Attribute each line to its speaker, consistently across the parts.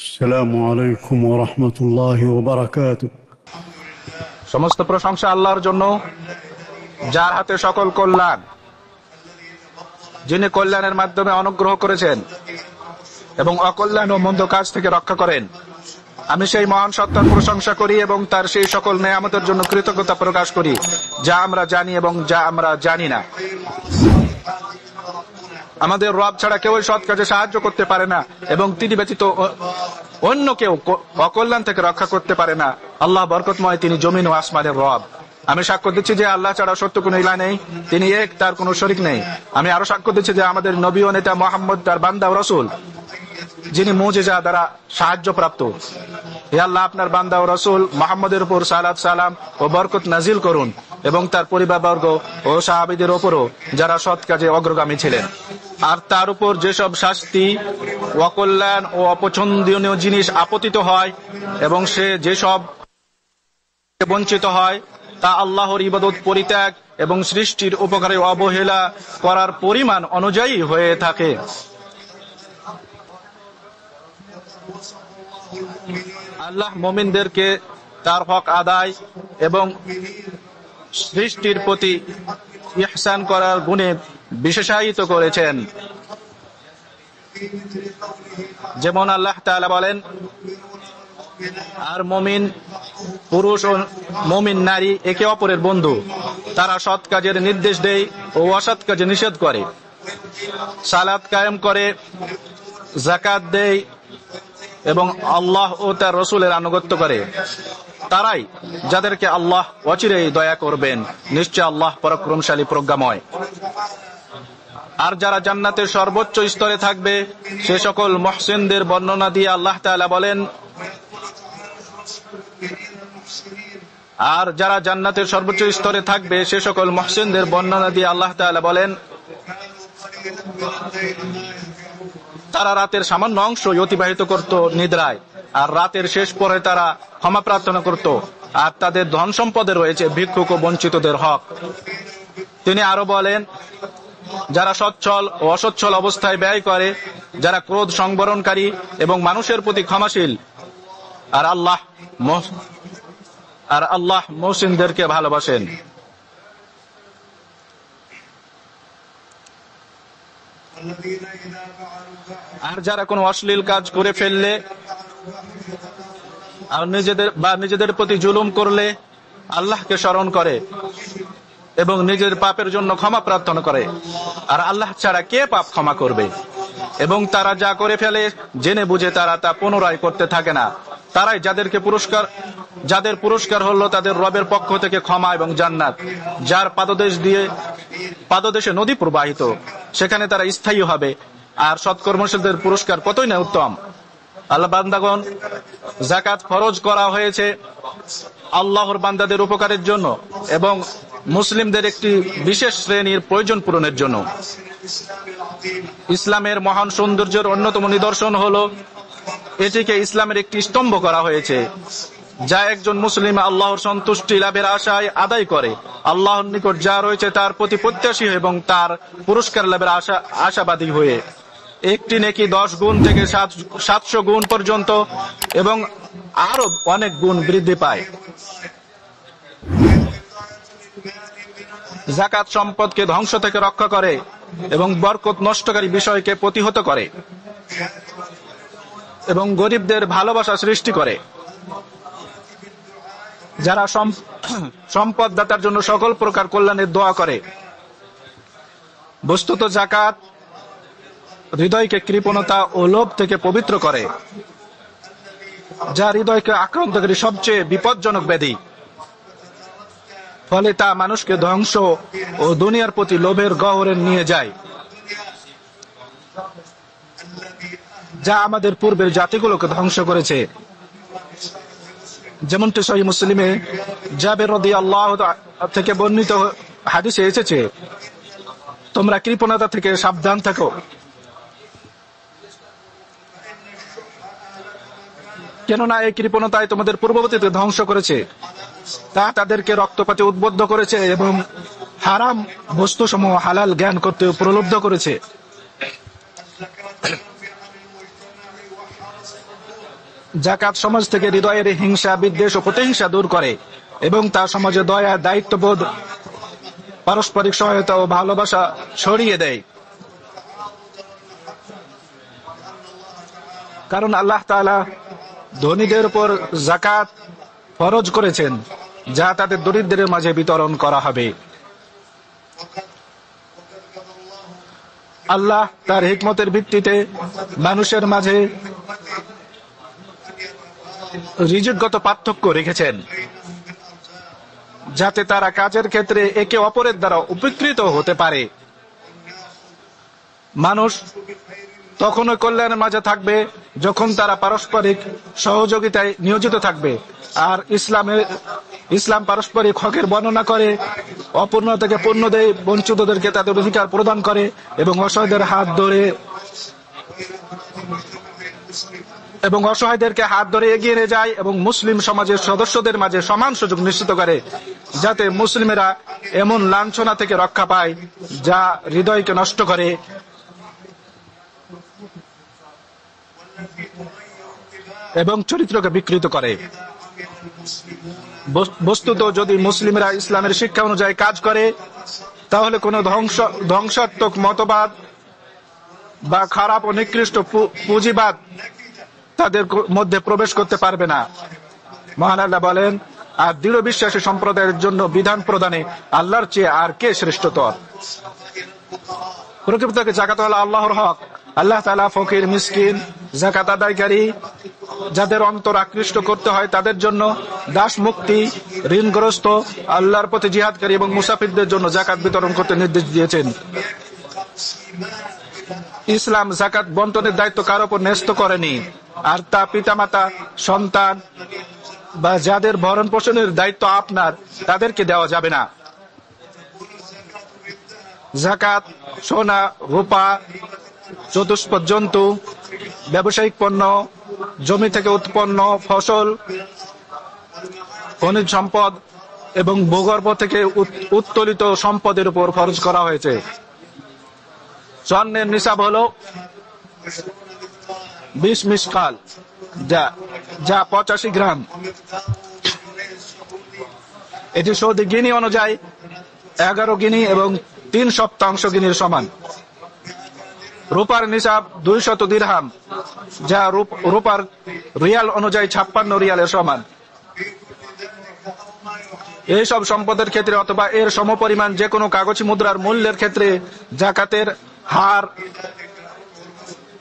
Speaker 1: আসসালামু আলাইকুম ওয়া রাহমাতুল্লাহি ওয়া বারাকাতুহু।
Speaker 2: সমস্ত প্রশংসা আল্লাহর জন্য, যার হাতে সকল কল্যাণ, যিনি কল্যাণের মাধ্যমে অনুগ্রহ করেছেন এবং অকল্যাণ ও মন্দ কাজ থেকে রক্ষা করেন। আমি সেই মহান সত্তার প্রশংসা করি এবং তার সেই সকল নেয়ামতের জন্য কৃতজ্ঞতা প্রকাশ করি যা আমরা জানি এবং যা আমরা জানি না। আমাদের রব ছাড়া কেউই সৎ কাজে সাহায্য করতে পারে না এবং তিনি ব্যতীত অন্য কেউ অকল্যাণ থেকে রক্ষা করতে পারে না। আল্লাহ বরকতময়, তিনি জমিন ও আসমানের রব। আমি সাক্ষ্য দিচ্ছি যে আল্লাহ ছাড়া সত্য কোনো ইলাহ নেই, তিনি এক, তার কোনো শরীক নেই। আমি আরো সাক্ষ্য দিচ্ছি যে আমাদের নবী ও নেতা মুহাম্মদ তার বান্দা ও রাসূল, যিনি মুজিজা দ্বারা সাহায্য প্রাপ্ত। হে আল্লাহ, আপনার বান্দা ও রাসূল মুহাম্মদের উপর সালাত সালাম ও বরকত নাজিল করুন এবং তার পরিবারবর্গ ও সাহাবীদের উপরও যারা সৎ কাজে অগ্রগামী ছিলেন। আর তার উপর যেসব শাস্তি, অকল্যাণ ও অপছন্দনীয় জিনিস আপতিত হয় এবং সে যেসব বঞ্চিত হয় তা আল্লাহর ইবাদত পরিত্যাগ এবং সৃষ্টির উপকারে অবহেলা করার পরিমাণ অনুযায়ী হয়ে থাকে। আল্লাহ মুমিনদেরকে তার হক আদায় এবং সৃষ্টির প্রতি ইহসান করার গুণে বিশেষায়িত করেছেন। যেমন আল্লাহ তাআলা বলেন, আর মুমিন পুরুষ ও মুমিন নারী একে অপরের বন্ধু, তারা সৎ কাজের নির্দেশ দেয় ও অসৎ কাজে নিষেধ করে, সালাত কায়েম করে, যাকাত দেয় এবং আল্লাহ ও তার রাসূলের আনুগত্য করে। তারাই যাদেরকে আল্লাহ অচিরেই দয়া করবেন, নিশ্চয় আল্লাহ পরাক্রমশালী প্রজ্ঞাময়। আর যারা জান্নাতের সর্বোচ্চ স্তরে থাকবে সে সকল মুহসিনদের বর্ণনা দিয়ে আল্লাহ তাআলা বলেন, আর যারা জান্নাতের সর্বোচ্চ স্তরে থাকবে সে সকল মুহসিনদের বর্ণনা দিয়ে আল্লাহ তাআলা বলেন, তারা রাতের সামান্য অংশই অতিবাহিত করত নিদ্রায়, আর রাতের শেষ পরে তারা ক্ষমা প্রার্থনা করত, আর তাদের ধন সম্পদে রয়েছে ভিক্ষুক ও বঞ্চিতদের হক। তিনি আরো বলেন, যারা সচ্ছল ও অসচ্ছল অবস্থায় ব্যয় করে, যারা ক্রোধ সংবরণকারী এবং মানুষের প্রতি ক্ষমাশীল, আর আল্লাহ মুহসিনদেরকে ভালোবাসেন। আর যারা কোনো অশ্লীল কাজ করে ফেললে আর নিজেদের প্রতি জুলুম করলে আল্লাহকে স্মরণ করে এবং নিজের পাপের জন্য ক্ষমা প্রার্থনা করে, আর আল্লাহ ছাড়া কে পাপ ক্ষমা করবে, এবং তারা যা করে ফেলে জেনে বুঝে তারা তা পুনরায় করতে থাকে না, তারাই যাদের পুরস্কার হলো তাদের রবের পক্ষ থেকে ক্ষমা এবং জান্নাত, যার পাদদেশে নদী প্রবাহিত, সেখানে তারা স্থায়ী হবে। আর সৎকর্মশীলদের পুরস্কার কতই না উত্তম। আল্লাহ বান্দাগণ, যাকাত ফরজ করা হয়েছে আল্লাহর বান্দাদের উপকারের জন্য এবং মুসলিমদের একটি বিশেষ শ্রেণীর প্রয়োজন পূরণের জন্য। ইসলামের মহান সৌন্দর্যের অন্যতম নিদর্শন হলো এটিকে ইসলামের একটি স্তম্ভ করা হয়েছে, যা একজন মুসলিম আল্লাহর সন্তুষ্টি লাভের আশায় আদায় করে, আল্লাহর নিকট যা রয়েছে তার প্রতি প্রত্যাশী এবং তার পুরস্কার লাভের আশাবাদী হয়ে। একটি নেকি 10 গুণ থেকে 700 গুণ পর্যন্ত এবং আরো অনেক গুণ বৃদ্ধি পায়। যাকাত সম্পদকে ধ্বংস থেকে রক্ষা করে এবং বরকত নষ্টকারী বিষয়কে প্রতিহত করে এবং গরিবদের ভালোবাসা সৃষ্টি করে। যারা সম্পদ দাতার জন্য সকল প্রকার কল্যাণের দোয়া করে। বস্তুত যাকাত হৃদয়কে কৃপণতা ও লোভ থেকে পবিত্র করে, যা হৃদয়কে আক্রান্তকারী সবচেয়ে বিপজ্জনক ব্যাধি। ফলে তা মানুষকে ধ্বংস ও দুনিয়ার প্রতি লোভের গহ্বরে নিয়ে যায়, যা আমাদের পূর্বের জাতিগুলোকে ধ্বংস করেছে। যেমনটি সহিহ মুসলিমে জাবের রাদিয়াল্লাহু থেকে বর্ণিত হাদিসে এসেছে, তোমরা কৃপণতা থেকে সাবধান থাকো, কেননা এই কৃপণতায় তোমাদের পূর্ববর্তীতে ধ্বংস করেছে, তা তাদেরকে রক্তপাতে উদ্বুদ্ধ করেছে এবং হারাম বস্তুসমূহ হালাল জ্ঞান করতে প্রলুব্ধ করেছে। যাকাত সমাজ থেকে হৃদয়ের হিংসা, বিদ্বেষ ও প্রতিহিংসা দূর করে এবং তা সমাজে দয়া, দায়িত্ববোধ, পারস্পরিক সহায়তা ও ভালোবাসা ছড়িয়ে দেয়। কারণ আল্লাহ তাআলা ধনীদের উপর যাকাত ফরজ করেছেন, যা তাদের দরিদ্রদের মাঝে বিতরণ করা হবে। আল্লাহ তার হিকমতের ভিত্তিতে মানুষের মাঝে রিজিকগত পার্থক্য রেখেছেন, যাতে তারা কাজের ক্ষেত্রে একে অপরের দ্বারা উপকৃত হতে পারে। মানুষ তখনই কল্যাণের মাঝে থাকবে যখন তারা পারস্পরিক সহযোগিতায় নিয়োজিত থাকবে। আর ইসলাম পারস্পরিক হকের বর্ণনা করে, অপূর্ণ থেকে পূর্ণ দেয়, বঞ্চিতদেরকে তাদের অধিকার প্রদান করে এবং অসহায়দেরকে হাত ধরে এগিয়ে নিয়ে যায় এবং মুসলিম সমাজের সদস্যদের মাঝে সমান সুযোগ নিশ্চিত করে, যাতে মুসলিমেরা এমন লাঞ্ছনা থেকে রক্ষা পায় যা হৃদয়কে নষ্ট করে। এবং চরিত্রকে বিকৃত করে। বস্তুত যদি মুসলিমরা ইসলামের শিক্ষা অনুযায়ী কাজ করে, তাহলে কোন ধ্বংসাত্মক মতবাদ বা খারাপ ও নিকৃষ্ট পুঁজিবাদ তাদের মধ্যে প্রবেশ করতে পারবে না। মহান আল্লাহ বলেন, আর দৃঢ় বিশ্বাসী সম্প্রদায়ের জন্য বিধান প্রদানে আল্লাহর চেয়ে আর কে শ্রেষ্ঠতর। প্রকৃতপক্ষে যাকাত হলো আল্লাহর হক। আল্লাহ তাআলা ফকির, মিসকিন, যাকাত আদায়কারী, যাদের অন্তর আকৃষ্ট করতে হয় তাদের জন্য, দাস মুক্তি, ঋণগ্রস্ত, আল্লাহর পথে জিহাদকারী এবং মুসাফিরদের জন্য যাকাত বিতরণ করতে নির্দেশ দিয়েছেন। ইসলাম যাকাত বন্টনের দায়িত্ব কারো উপর ন্যস্ত করেনি, আর তা পিতামাতা, সন্তান বা যাদের ভরণ পোষণের দায়িত্ব আপনার, তাদেরকে দেওয়া যাবে না। যাকাত সোনা, রূপা, চতুষ্পদ জন্তু, ব্যবসায়িক পণ্য, জমি থেকে উৎপন্ন ফসল, খনিজ সম্পদ এবং ভূগর্ভ থেকে উত্তোলিত সম্পদের উপর ফরজ করা হয়েছে। স্বর্ণের নিসাব হলো 20 মিসকাল, যা 85 গ্রাম। এটি সৌদি গিনি অনুযায়ী 11 গিনি এবং 3 সপ্তাংশ গিনির সমান। রূপার নিসাব 200 দিরহাম, যা রূপার রিয়াল অনুযায়ী 56 রিয়ালের সমান। এইসব সম্পদের ক্ষেত্রে অথবা এর সমপরিমাণ যে কোনো কাগজি মুদ্রার মূল্যের ক্ষেত্রে যাকাতের হার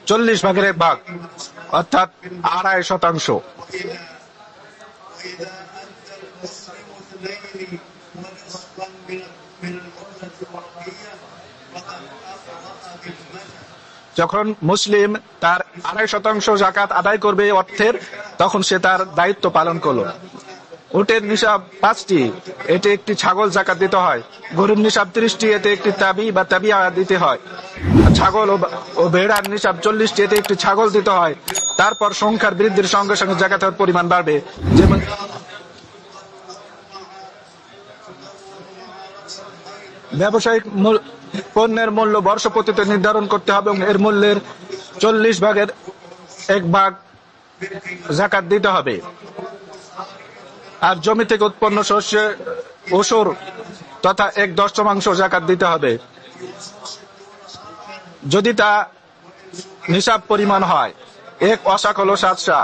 Speaker 2: 40/1 অর্থাৎ 2.5%। যখন মুসলিম তার 2.5% যাকাত আদায় করবে অর্থের, তখন সে তার দায়িত্ব পালন করলো। উটের নিসাব 5টি, এতে একটি ছাগল যাকাত দিতে হয়। গরুর নিসাব 30টি, এতে একটি তাবি বা তাবিয়া দিতে হয়। ছাগল ও ভেড়ার নিসাব 40টি, এতে একটি ছাগল দিতে হয়। তারপর সংখ্যার বৃদ্ধির সঙ্গে সঙ্গে যাকাতের পরিমাণ বাড়বে। যেমন ব্যবসায়িক পণ্যের মূল্য বর্ষপ্রতিতে নির্ধারণ করতে হবে এবং এর মূল্যের 40/1 যাকাত দিতে হবে। আর জমি থেকে উৎপন্ন শস্যে ওসর তথা 1/10 যাকাত দিতে হবে, যদি তা নিসাব পরিমাণ হয়। 1 অশাক হলো 7 সা।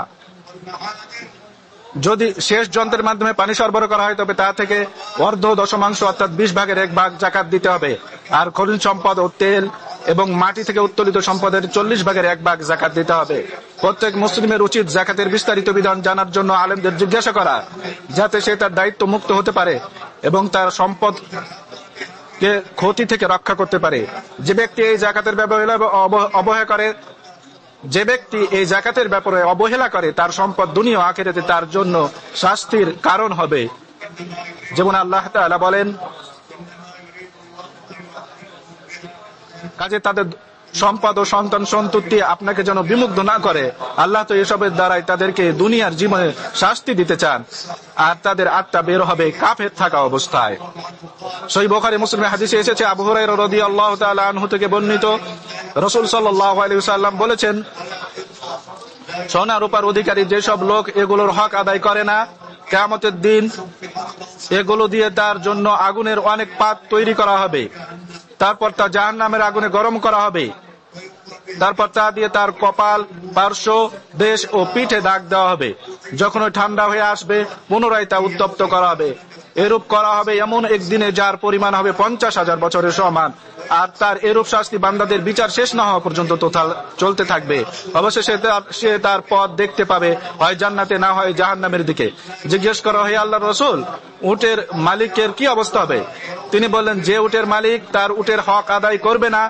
Speaker 2: যদি শেষ যন্ত্রের মাধ্যমে পানি সরবরাহ করা হয়, তবে তা থেকে অর্ধ দশমাংশ অর্থাৎ 20/1 যাকাত দিতে হবে। আর খনিজ সম্পদ ও তেল এবং মাটি থেকে উত্তোলিত সম্পদের 40/1 যাকাত দিতে হবে। প্রত্যেক মুসলিমের উচিত যাকাতের বিস্তারিত বিধান জানার জন্য আলেমদের জিজ্ঞাসা করা, যাতে সে তার দায়িত্ব মুক্ত হতে পারে এবং তার সম্পদকে ক্ষতি থেকে রক্ষা করতে পারে। যে ব্যক্তি এই যাকাতের অবহেলা করে তার সম্পদ দুনিয়া ও আখিরাতে তার জন্য শাস্তির কারণ হবে। যেমন আল্লাহ তাআলা বলেন, কাজে তাদের সম্পদ ও সন্তান সন্ততি আপনাকে যেন বিমুগ্ধ না করে। আল্লাহ তো এসবের দ্বারাই তাদেরকে দুনিয়ার জীবনে শাস্তি দিতে চান, আর তাদের আত্মা বের হবে কাফের থাকা অবস্থায়। সহিহ বুখারী মুসলিমে হাদিসে এসেছে, আবু হুরায়রা রাদিয়াল্লাহু তাআলা আনহু থেকে বর্ণিত, রাসূল সাল্লাল্লাহু আলাইহি ওয়াসাল্লাম বলেছেন, সোনা রূপার অধিকারী যেসব লোক এগুলোর হক আদায় করে না, কিয়ামতের দিন এগুলো দিয়ে তার জন্য আগুনের অনেক পাত তৈরি করা হবে, তারপর তা জাহান্নামের আগুনে গরম করা হবে, তারপর তা দিয়ে তার কপাল, পার্শ্ব, দেশ ও পিঠে দাগ দেওয়া হবে। যখন ওই ঠান্ডা হয়ে আসবে পুনরায় তা উত্তপ্ত করা হবে। এরূপ করা হবে এমন একদিনে যার পরিমাণ হবে 50,000 বছরের সমান। আর তার এরূপ শাস্তি বান্দাদের বিচার শেষ না হওয়া পর্যন্ত চলতে থাকবে। অবশেষে সে তার পথ দেখতে পাবে, হয় জান্নাতে না হয় জাহান্নামের দিকে। জিজ্ঞেস করা হয়, আল্লাহর রাসূল, উটের মালিকের কি অবস্থা হবে? তিনি বললেন, যে উটের মালিক তার উটের হক আদায় করবে না,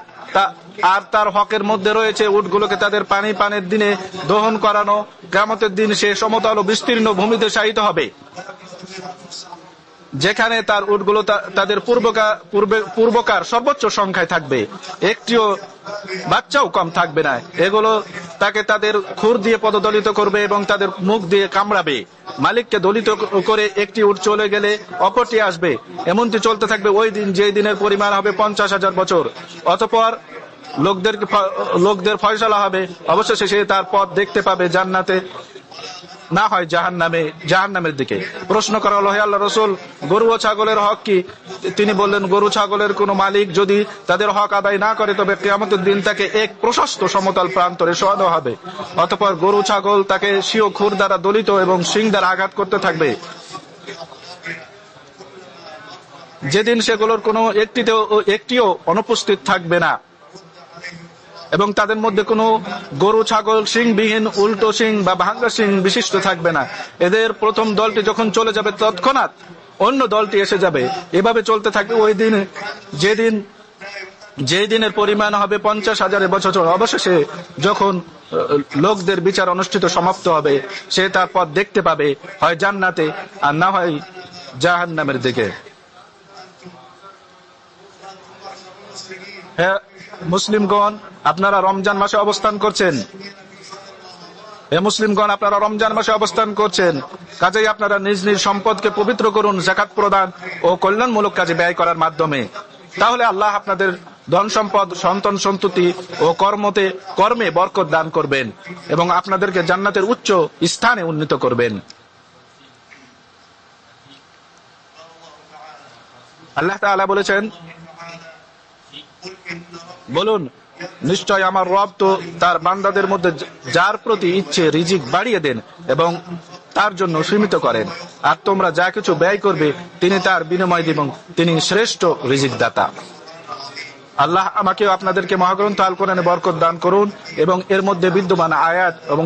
Speaker 2: আর তার হকের মধ্যে রয়েছে উটগুলোকে তাদের পানের দিনে দহন করানো, কিয়ামতের দিন সে সমতল ও বিস্তীর্ণ ভূমিতে শায়িত হবে, যেখানে তার উটগুলো তাদের পূর্বকার সর্বোচ্চ সংখ্যায় থাকবে, একটিও বাচ্চাও কম থাকবে না। এগুলো তাকে তাদের খুর দিয়ে পদদলিত করবে এবং তাদের মুখ দিয়ে কামড়াবে। মালিককে দলিত করে একটি উট চলে গেলে অপরটি আসবে, এমনটি চলতে থাকবে ওই দিন, যে দিনের পরিমাণ হবে 50,000 বছর। অতঃপর লোকদের ফয়সালা হবে। অবশেষে সে তার পথ দেখতে পাবে জান্নাতে না হয় জাহান্নামের দিকে। প্রশ্ন করা হলো, হে আল্লাহর রাসূল, গরু ও ছাগলের হক কি? তিনি বললেন, গরু ছাগলের কোন মালিক যদি তাদের হক আদায় না করে তবে কিয়ামতের দিন তাকে এক প্রশস্ত সমতল প্রান্তরে শোয়ানো হবে। অতঃপর গরু ছাগল তাকে স্বীয় খুর দ্বারা দলিত এবং শিং দ্বারা আঘাত করতে থাকবে, যেদিন সেগুলোর কোনো একটিও অনুপস্থিত থাকবে না এবং তাদের মধ্যে কোনো গরু ছাগল শিংবিহীন, উল্টো শিং বা ভাঙ্গা শিং বিশিষ্ট থাকবে না। এদের প্রথম দলটি যখন চলে যাবে তৎক্ষণাৎ অন্য দলটি এসে যাবে। এভাবে চলতে থাকবে ওই দিন, যে দিনের পরিমাণ হবে 50,000 বছর। অবশেষে যখন লোকদের বিচার অনুষ্ঠিত সমাপ্ত হবে, সে তার পথ দেখতে পাবে, হয় জান্নাতে আর না হয় জাহান্নামের দিকে। হ্যাঁ মুসলিমগণ, আপনারা রমজান মাসে অবস্থান করছেন। আপনারা রমজান মাসে অবস্থান করছেন, কাজেই আপনারা নিজ নিজ সম্পদকে পবিত্র করুন যাকাত প্রদান ও কল্যাণমূলক কাজে ব্যয় করার মাধ্যমে। তাহলে আল্লাহ আপনাদের ধন সম্পদ, সন্তান সন্ততি ও কর্মে বরকত দান করবেন এবং আপনাদেরকে জান্নাতের উচ্চ স্থানে উন্নীত করবেন। আল্লাহ তাআলা বলেছেন, বলুন, নিশ্চয় আমার রব তো তার বান্দাদের মধ্যে যার প্রতি ইচ্ছে রিজিক বাড়িয়ে দেন এবং তার জন্য সীমিত করেন, আর তোমরা যা কিছু ব্যয় করবে তিনি তার বিনিময় দিবেন, তিনি শ্রেষ্ঠ রিজিক দাতা। আল্লাহ আমাকে আপনাদেরকে মহাগ্রন্থ আল কোরআনে বরকত দান করুন এবং এর মধ্যে বিদ্যমান আয়াত এবং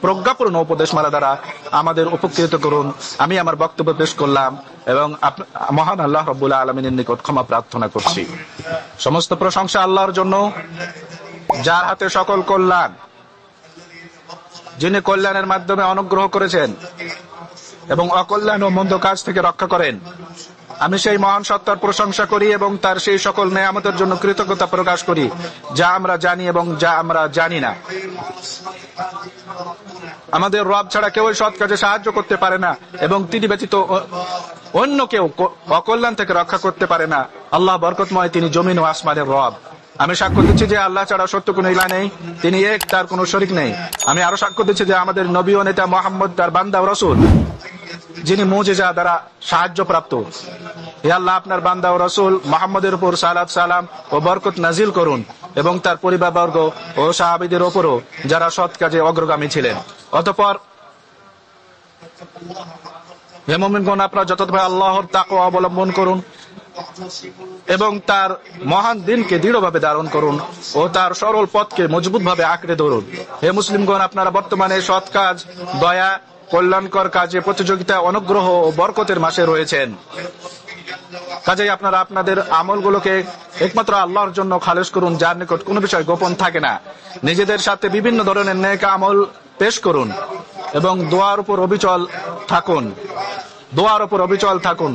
Speaker 2: প্রজ্ঞাপূর্ণ উপদেশমালা দ্বারা আমাদের উপকৃত করুন। আমি আমার বক্তব্য পেশ করলাম এবং মহান আল্লাহ রাব্বুল আলামিনের নিকট ক্ষমা প্রার্থনা করছি। সমস্ত প্রশংসা আল্লাহর জন্য, যার হাতে সকল কল্যাণ, যিনি কল্যাণের মাধ্যমে অনুগ্রহ করেছেন এবং অকল্যাণ ও মন্দ কাজ থেকে রক্ষা করেন। আমি সেই মহান সত্তার প্রশংসা করি এবং তার সেই সকল নেয়ামতের জন্য কৃতজ্ঞতা প্রকাশ করি যা আমরা জানি এবং যা আমরা জানি না। আমাদের রব ছাড়া কেউ সৎ কাজে সাহায্য করতে পারে না এবং তিনি ব্যতীত অন্য কেউ অকল্যাণ থেকে রক্ষা করতে পারে না। আল্লাহ বরকতময়, তিনি জমিন ও আসমানের রব। আমি সাক্ষ্য দিচ্ছি যে আল্লাহ ছাড়া সত্য কোনো ইলাহ নেই, তিনি এক, তার কোনো শরীক নেই। আমি আরো সাক্ষ্য দিচ্ছি যে আমাদের নবী ও নেতা মুহাম্মদ তার বান্দা ও রাসূল, যিনি মুজিজা দ্বারা সাহায্য প্রাপ্ত। হে আল্লাহ, আপনার বান্দা ও রাসূল মুহাম্মদের উপর সালাত সালাম ও বরকত নাজিল করুন এবং তার পরিবারবর্গ ও সাহাবীদের উপরও যারা সৎ কাজে অগ্রগামী ছিলেন। অতঃপর হে মুমিনগণ, আপনারা যথাযথভাবে আল্লাহর তাকওয়া অবলম্বন করুন এবং তার মহান দিনকে দৃঢ়ভাবে ধারণ করুন ও তার সরল পথকে মজবুতভাবে আঁকড়ে ধরুন। হে মুসলিমগণ, আপনারা বর্তমানে সৎ কাজ, দয়া, কল্যাণকর কাজে প্রতিযোগিতা, অনুগ্রহ ও বরকতের মাসে রয়েছেন। কাজেই আপনারা আপনাদের আমলগুলোকে একমাত্র আল্লাহর জন্য খালেস করুন, যার নিকট কোনো বিষয় গোপন থাকে না। নিজেদের সাথে বিভিন্ন ধরনের নেক আমল পেশ করুন এবং দোয়ার উপর অবিচল থাকুন,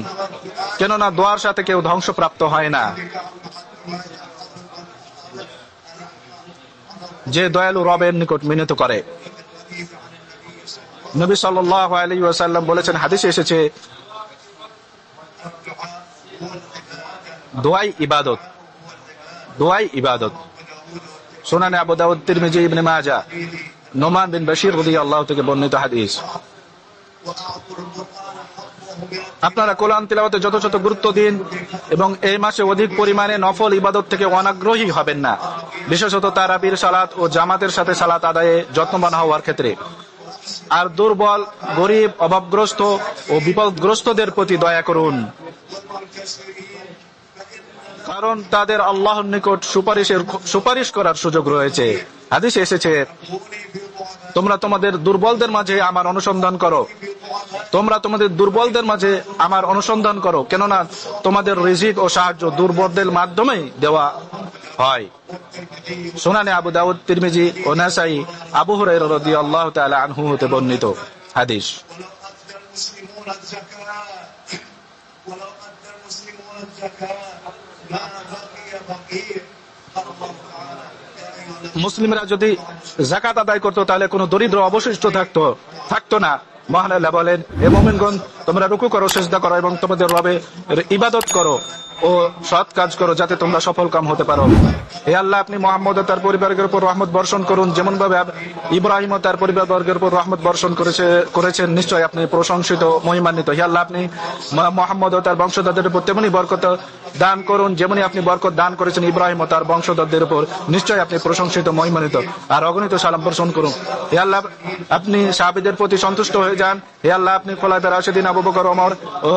Speaker 2: কেননা দোয়ার সাথে কেউ ধ্বংসপ্রাপ্ত হয় না। যে দয়ালু রবের নিকট মিনত করে। নবী সাল্লাল্লাহু আলাইহি ওয়াসাল্লাম বলেছেন, হাদিসে এসেছে, দোয়াই ইবাদত। সুনানে আবু দাউদ, তিরমিজি, ইবনে মাজাহ নোমান বিন বশির রাদিয়াল্লাহু থেকে বর্ণিত হাদিস। আপনারা কোরআন তিলাওয়াতে যথাযথ গুরুত্ব দিন এবং এই মাসে অধিক পরিমাণে নফল ইবাদত থেকে অনাগ্রহী হবেন না, বিশেষত তারাবির সালাত ও জামাতের সাথে সালাত আদায়ে যত্নবান হওয়ার ক্ষেত্রে। আর দুর্বল, গরিব, অভাবগ্রস্ত ও বিপদগ্রস্তদের প্রতি দয়া করুন, কারণ তাদের আল্লাহর নিকট সুপারিশ করার সুযোগ রয়েছে। হাদিসে এসেছে, তোমরা তোমাদের দুর্বলদের মাঝে আমার অনুসন্ধান করো, তোমরা তোমাদের দুর্বলদের মাঝে আমার অনুসন্ধান করো, কেননা তোমাদের রিজিক ও সাহায্য দুর্বলদের মাধ্যমেই দেওয়া হয়। সুনানে আবু দাউদ, তিরমিজি ও নাসাই আবু হুরায়রা রাদিয়াল্লাহু তাআলা আনহু হতে বর্ণিত হাদিস। মুসলিমরা যদি যাকাত আদায় করতো তাহলে কোনো দরিদ্র অবশিষ্ট থাকতো না। মহান আল্লাহ বলেন, হে মুমিনগণ, তোমরা রুকু করো, সিজদা করো এবং তোমাদের রবের ইবাদত করো ও সৎ কাজ করো, যাতে তোমরা সফল কাম হতে পারো। হে আল্লাহ, আপনি মুহাম্মদ ও তার পরিবারের উপর রহমত বর্ষণ করুন, যেমন ভাবে ইব্রাহিম ও তার পরিবারবর্গের উপর রহমত বর্ষণ করেছেন। নিশ্চয় আপনি প্রশংসিত, মহিমান্বিত। হে আল্লাহ, আপনি মুহাম্মদ ও তার বংশধরদের উপর তেমনি বরকত দান করুন, যেমনি আপনি বরকত দান করেছেন ইব্রাহিম ও তার বংশধরদের উপর। নিশ্চয় আপনি প্রশংসিত, মহিমান্বিত। আর অগণিত সালাম বর্ষণ করুন। হে আল্লাহ, আপনি সাহাবীদের প্রতি সন্তুষ্ট হয়ে যান। হে আল্লাহ, আপনি খোলাফায়ে রাশিদিন আবু বকর, ওমর ও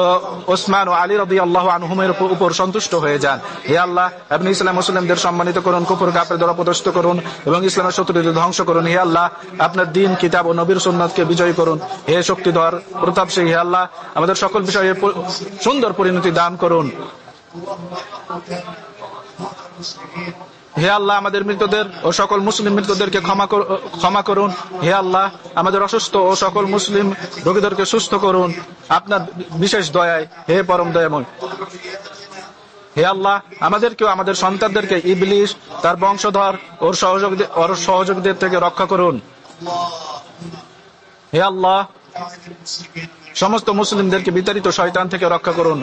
Speaker 2: ওসমান ও আলী রাদিয়াল্লাহু আনহুমের উপর সন্তুষ্ট হয়ে যান। হে আল্লাহ, আপনি ইসলাম মুসলিমদের সম্মানিত করুন, কুফর কাফেরদের অপদস্থ করুন এবং ইসলামের শত্রুদের ধ্বংস করুন। হে আল্লাহ, আপনার দ্বীন, কিতাব ও নবীর সুন্নাতকে বিজয়ী করুন। হে শক্তিধর, প্রতাপশালী, হে আল্লাহ, আমাদের সকল বিষয়ে সুন্দর পরিণতি দান করুন। হে আল্লাহ, আমাদের মৃতদের ও সকল মুসলিম মৃতদেরকে ক্ষমা করুন। হে আল্লাহ, আমাদের অসুস্থ ও সকল মুসলিম রোগীদেরকে সুস্থ করুন আপনার বিশেষ দয়ায়, হে পরম দয়াময়। হে আল্লাহ, আমাদেরকেও আমাদের সন্তানদেরকে ইবলিস, তার বংশধর ওর সহযোগীদের থেকে রক্ষা করুন। হে আল্লাহ, সমস্ত মুসলিমদেরকে বিতাড়িত শয়তান থেকে রক্ষা করুন।